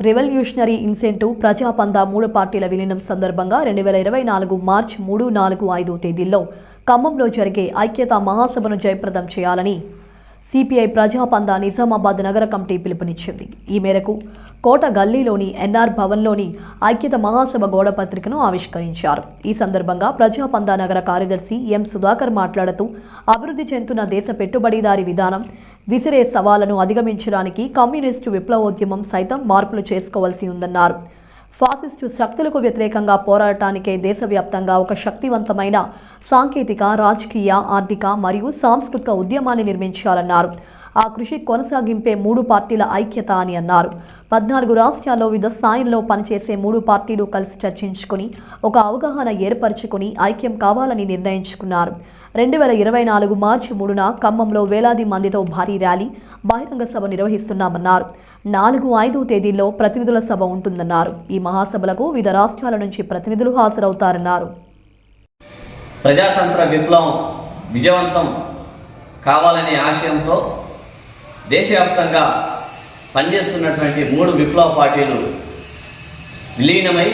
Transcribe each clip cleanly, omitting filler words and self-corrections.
Revolutionary incentive ప్రజాపందా 3 పార్టీల విలీనం సందర్భంగా 2024 మార్చి 3, 4, 5 తేదీల్లో ఖమ్మంలో జరిగే ఐక్యతా మహాసభను జయప్రదం చేయాలని సిపిఐ ప్రజాపందా నిజామాబాద్ నగర కమిటీ పిలుపునిచ్చింది. ఈ మేరకు కోట గల్లీలోని ఎన్ఆర్ భవన్లోని ఐక్యత మహాసభ గోడ పత్రికను ఆవిష్కరించారు. ఈ సందర్భంగా ప్రజాపందా నగర కార్యదర్శి ఎం సుధాకర్ మాట్లాడుతూ అభివృద్ధి చెందుతున్న దేశ పెట్టుబడిదారీ విధానం విసిరే సవాళ్లను అధిగమించడానికి కమ్యూనిస్టు విప్లవోద్యమం సైతం మార్పులు చేసుకోవాల్సి ఉందన్నారు. ఫాసిస్టు శక్తులకు వ్యతిరేకంగా పోరాటానికే దేశవ్యాప్తంగా ఒక శక్తివంతమైన సాంకేతిక, రాజకీయ, ఆర్థిక మరియు సాంస్కృతిక ఉద్యమాన్ని నిర్మించాలన్నారు. ఆ కృషి కొనసాగింపే 3 పార్టీల ఐక్యత అని అన్నారు. 14 రాష్ట్రాల్లో వివిధ స్థాయిల్లో పనిచేసే 3 పార్టీలు కలిసి చర్చించుకుని ఒక అవగాహన ఏర్పరచుకుని ఐక్యం కావాలని నిర్ణయించుకున్నారు. 2024 మార్చి 3న ఖమ్మంలో వేలాది మందితో భారీ ర్యాలీ, బహిరంగ సభ నిర్వహిస్తున్నామన్నారు. 4, 5 తేదీల్లో ప్రతినిధుల సభ ఉంటుందన్నారు. ఈ మహాసభలకు వివిధ రాష్ట్రాల నుంచి ప్రతినిధులు హాజరవుతారన్నారు. ప్రజాతంత్ర విప్లవం విజయవంతం కావాలనే ఆశయంతో దేశవ్యాప్తంగా పనిచేస్తున్నటువంటి 3 విప్లవ పార్టీలు విలీనమై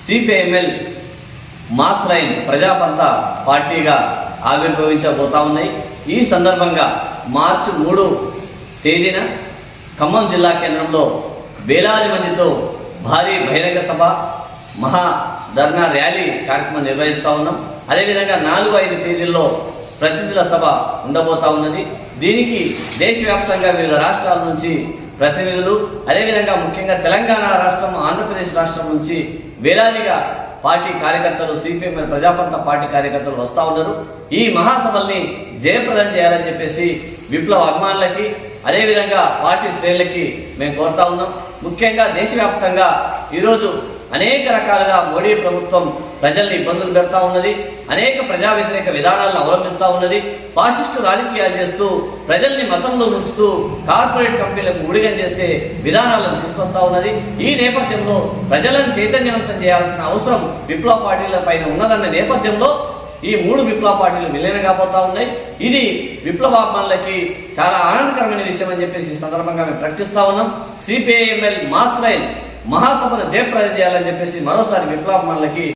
సిపిఐఎంఎల్ మాస్ లైన్ ప్రజాపంతా పార్టీగా ఆవిర్భవించబోతా ఉన్నాయి. ఈ సందర్భంగా మార్చి 3 తేదీన ఖమ్మం జిల్లా కేంద్రంలో వేలాది మందితో భారీ బహిరంగ సభ, మహా ధర్నా ర్యాలీ కార్యక్రమం నిర్వహిస్తూ ఉన్నాం. అదేవిధంగా 4, 5 తేదీల్లో ప్రతినిధుల సభ ఉండబోతా ఉన్నది. దీనికి దేశవ్యాప్తంగా వివిధ రాష్ట్రాల నుంచి ప్రతినిధులు, అదేవిధంగా ముఖ్యంగా తెలంగాణ రాష్ట్రం, ఆంధ్రప్రదేశ్ రాష్ట్రం నుంచి వేలాదిగా పార్టీ కార్యకర్తలు, సిపిఎం ప్రజాపంతా పార్టీ కార్యకర్తలు వస్తూ ఉన్నారు. ఈ మహాసభల్ని జయప్రదం చేయాలని చెప్పేసి విప్లవ అభిమానులకి, అదేవిధంగా పార్టీ శ్రేణులకి మేము కోరుతా ఉన్నాం. ముఖ్యంగా దేశవ్యాప్తంగా ఈరోజు అనేక రకాలుగా మోడీ ప్రభుత్వం ప్రజల్ని ఇబ్బందులు పెడతా ఉన్నది, అనేక ప్రజా వ్యతిరేక విధానాలను అవలంబిస్తూ ఉన్నది, ఫాసిస్టు రాజకీయాలు చేస్తూ ప్రజల్ని మతంలో ఉంచుతూ కార్పొరేట్ కంపెనీలకు ఊడిగం చేస్తే విధానాలను తీసుకొస్తా ఉన్నది. ఈ నేపథ్యంలో ప్రజలను చైతన్యవంతం చేయాల్సిన అవసరం విప్లవ పార్టీల పైన ఉన్నదన్న నేపథ్యంలో ఈ 3 విప్లవ పార్టీలు విలీనం కాబోతా ఉన్నాయి. ఇది విప్లవాభిమానులకి చాలా ఆనందకరమైన విషయం అని చెప్పేసి ఈ సందర్భంగా మేము ప్రకటిస్తా ఉన్నాం. సిపిఐఎంఎల్ మాస్ లైన్ మహాసభను జయప్రదం చేయాలని చెప్పేసి మరోసారి విప్లవాభిమానులకి